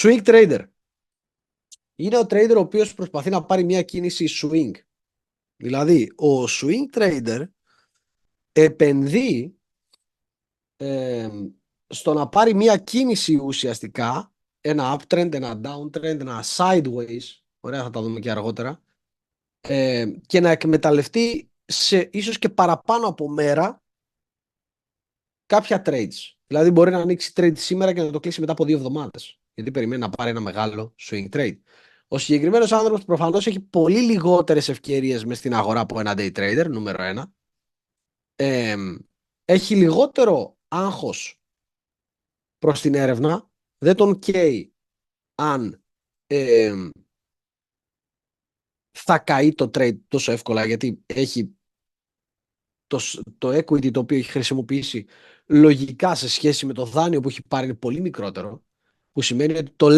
Swing trader. Είναι ο trader ο οποίος προσπαθεί να πάρει μια κίνηση swing. Δηλαδή, ο swing trader επενδύει στο να πάρει μια κίνηση ουσιαστικά, ένα uptrend, ένα downtrend, ένα sideways, ωραία, θα τα δούμε και αργότερα, και να εκμεταλλευτεί σε ίσως και παραπάνω από μέρα κάποια trades. Δηλαδή μπορεί να ανοίξει trade σήμερα και να το κλείσει μετά από 2 εβδομάδες, γιατί περιμένει να πάρει ένα μεγάλο swing trade. Ο συγκεκριμένος άνθρωπος προφανώς έχει πολύ λιγότερες ευκαιρίες μες στην αγορά από ένα day trader, νούμερο ένα. Έχει λιγότερο άγχος προς την έρευνα, δεν τον καίει αν θα καεί το trade τόσο εύκολα, γιατί έχει το equity το οποίο έχει χρησιμοποιήσει λογικά σε σχέση με το δάνειο που έχει πάρει είναι πολύ μικρότερο, που σημαίνει ότι το